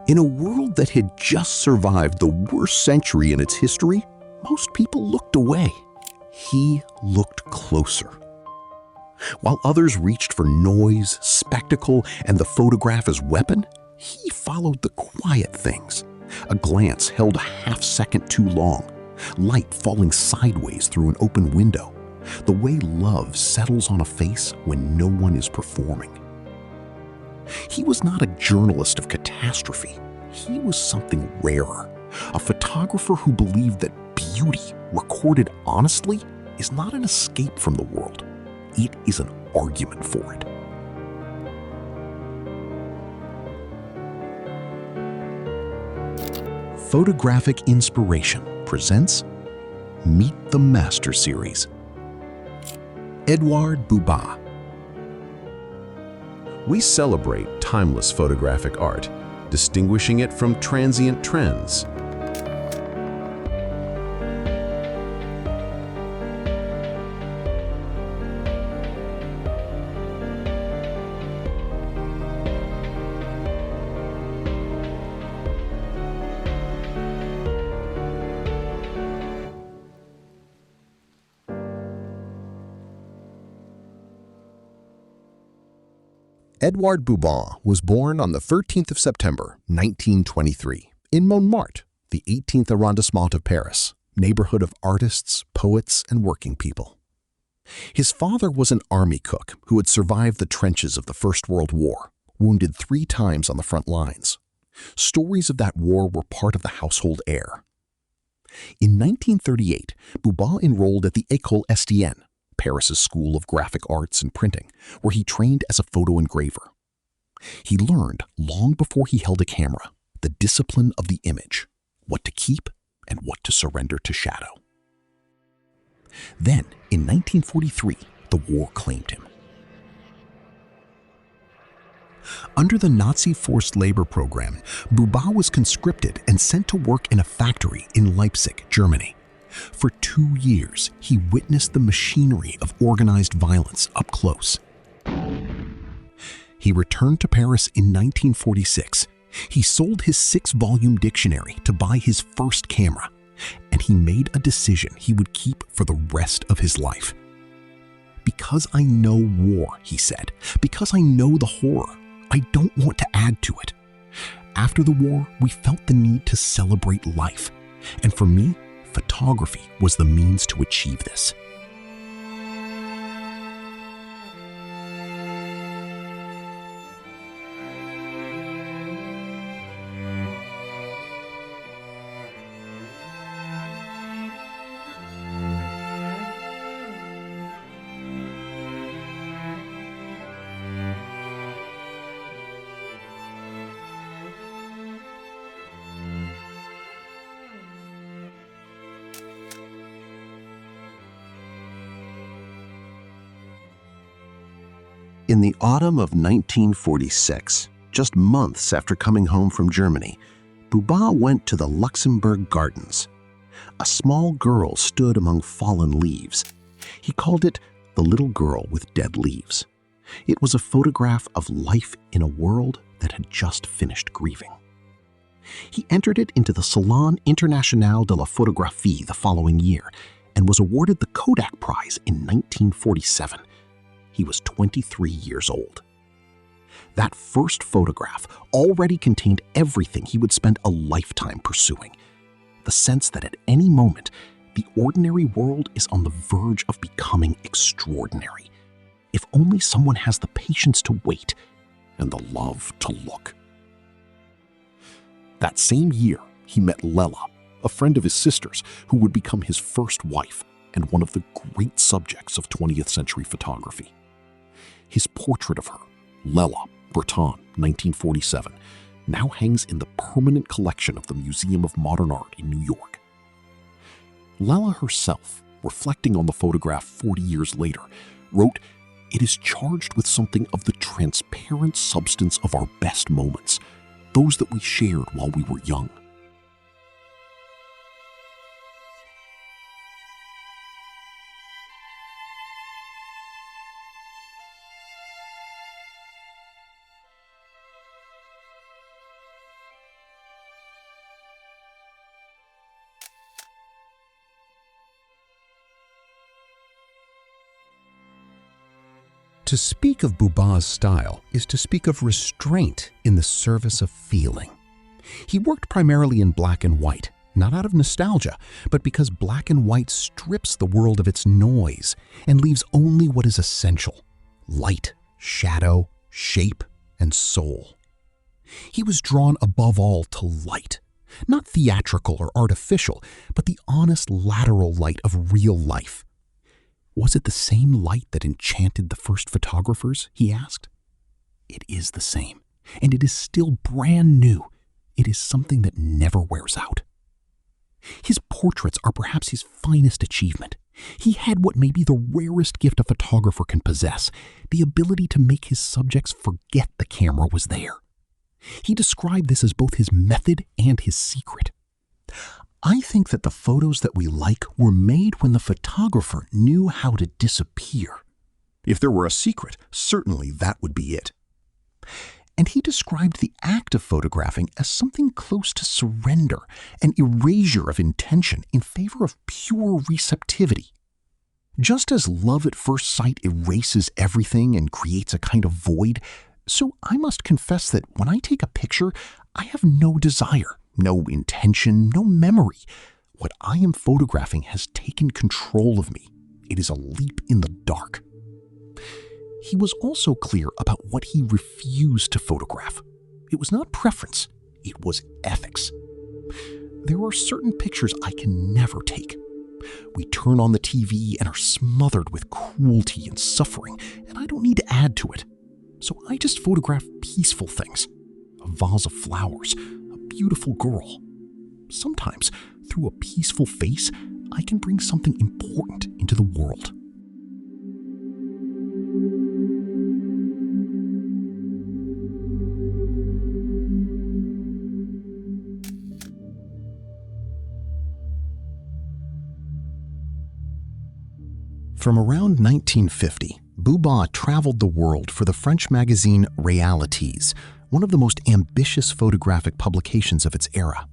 In a world that had just survived the worst century in its history, most people looked away. He looked closer. While others reached for noise, spectacle, and the photograph as weapon, he followed the quiet things. A glance held a half-second too long, light falling sideways through an open window, the way love settles on a face when no one is performing. He was not a journalist of catastrophe. He was something rarer, a photographer who believed that beauty, recorded honestly, is not an escape from the world. It is an argument for it. Photographic Inspiration presents Meet the Master Series. Édouard Boubat. We celebrate timeless photographic art, distinguishing it from transient trends. Édouard Boubat was born on the 13th of September, 1923, in Montmartre, the 18th arrondissement of Paris, neighborhood of artists, poets, and working people. His father was an army cook who had survived the trenches of the First World War, wounded 3 times on the front lines. Stories of that war were part of the household air. In 1938, Boubat enrolled at the École Estienne, Paris's School of Graphic Arts and Printing, where he trained as a photo engraver. He learned, long before he held a camera, the discipline of the image, what to keep and what to surrender to shadow. Then, in 1943, the war claimed him. Under the Nazi forced labor program, Boubat was conscripted and sent to work in a factory in Leipzig, Germany. For 2 years, he witnessed the machinery of organized violence up close. He returned to Paris in 1946. He sold his 6-volume dictionary to buy his first camera, and he made a decision he would keep for the rest of his life. "Because I know war," he said, "because I know the horror, I don't want to add to it." After the war, we felt the need to celebrate life, and for me, photography was the means to achieve this. In the autumn of 1946, just months after coming home from Germany, Boubat went to the Luxembourg Gardens. A small girl stood among fallen leaves. He called it The Little Girl with Dead Leaves. It was a photograph of life in a world that had just finished grieving. He entered it into the Salon International de la Photographie the following year and was awarded the Kodak Prize in 1947. He was 23 years old. That first photograph already contained everything he would spend a lifetime pursuing. The sense that at any moment, the ordinary world is on the verge of becoming extraordinary, if only someone has the patience to wait and the love to look. That same year, he met Lella, a friend of his sister's who would become his first wife and one of the great subjects of 20th century photography. His portrait of her, Lella, Breton, 1947, now hangs in the permanent collection of the Museum of Modern Art in New York. Lella herself, reflecting on the photograph 40 years later, wrote, "It is charged with something of the transparent substance of our best moments, those that we shared while we were young." To speak of Boubat's style is to speak of restraint in the service of feeling. He worked primarily in black and white, not out of nostalgia, but because black and white strips the world of its noise and leaves only what is essential: light, shadow, shape, and soul. He was drawn above all to light, not theatrical or artificial, but the honest lateral light of real life. Was it the same light that enchanted the first photographers, he asked. It is the same, and it is still brand new. It is something that never wears out. His portraits are perhaps his finest achievement. He had what may be the rarest gift a photographer can possess, the ability to make his subjects forget the camera was there. He described this as both his method and his secret. I think that the photos that we like were made when the photographer knew how to disappear. If there were a secret, certainly that would be it. And he described the act of photographing as something close to surrender, an erasure of intention in favor of pure receptivity. Just as love at first sight erases everything and creates a kind of void, so I must confess that when I take a picture, I have no desire, no intention, no memory. What I am photographing has taken control of me. It is a leap in the dark. He was also clear about what he refused to photograph. It was not preference, it was ethics. There are certain pictures I can never take. We turn on the TV and are smothered with cruelty and suffering, and I don't need to add to it. So I just photograph peaceful things. A vase of flowers, a beautiful girl. Sometimes, through a peaceful face, I can bring something important into the world. From around 1950, Boubat traveled the world for the French magazine Réalités, one of the most ambitious photographic publications of its era.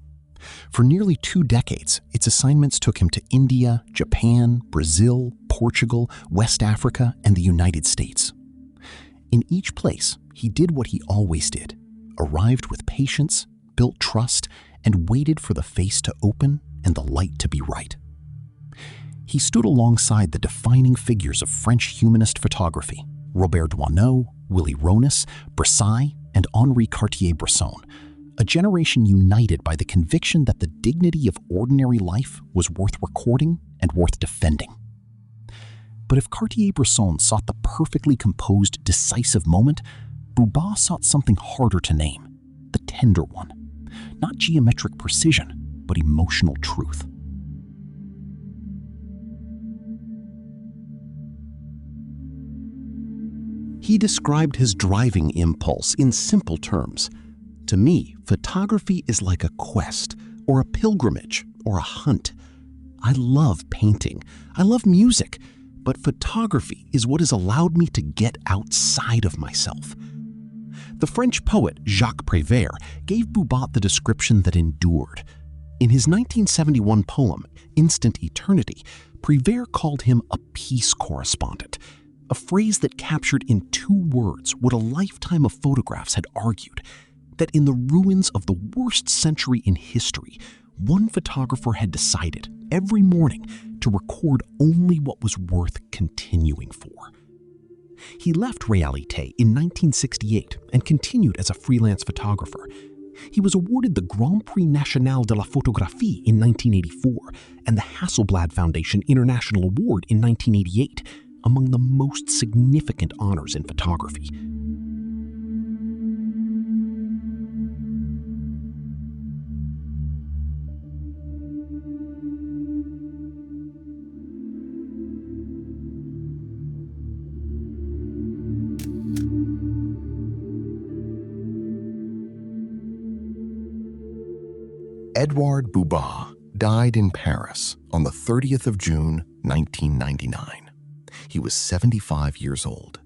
For nearly 2 decades, its assignments took him to India, Japan, Brazil, Portugal, West Africa, and the United States. In each place, he did what he always did, arrived with patience, built trust, and waited for the face to open and the light to be right. He stood alongside the defining figures of French humanist photography, Robert Doisneau, Willy Ronis, Bresson, and Henri Cartier-Bresson, a generation united by the conviction that the dignity of ordinary life was worth recording and worth defending. But if Cartier-Bresson sought the perfectly composed, decisive moment, Boubat sought something harder to name, the tender one. Not geometric precision, but emotional truth. He described his driving impulse in simple terms. To me, photography is like a quest, or a pilgrimage, or a hunt. I love painting, I love music, but photography is what has allowed me to get outside of myself. The French poet Jacques Prévert gave Boubat the description that endured. In his 1971 poem, Instant Eternity, Prévert called him a peace correspondent, a phrase that captured in 2 words what a lifetime of photographs had argued, that in the ruins of the worst century in history, one photographer had decided every morning to record only what was worth continuing for. He left Réalité in 1968 and continued as a freelance photographer. He was awarded the Grand Prix National de la Photographie in 1984 and the Hasselblad Foundation International Award in 1988, among the most significant honors in photography. Édouard Boubat died in Paris on the 30th of June, 1999. He was 75 years old.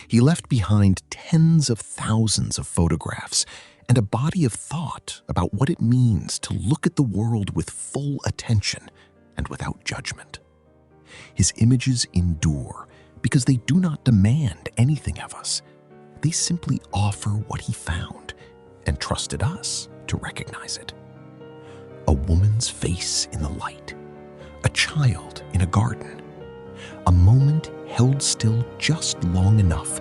He left behind tens of thousands of photographs and a body of thought about what it means to look at the world with full attention and without judgment. His images endure because they do not demand anything of us. They simply offer what he found and trusted us to recognize it. A woman's face in the light, a child in a garden, a moment held still just long enough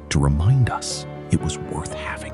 to remind us it was worth having.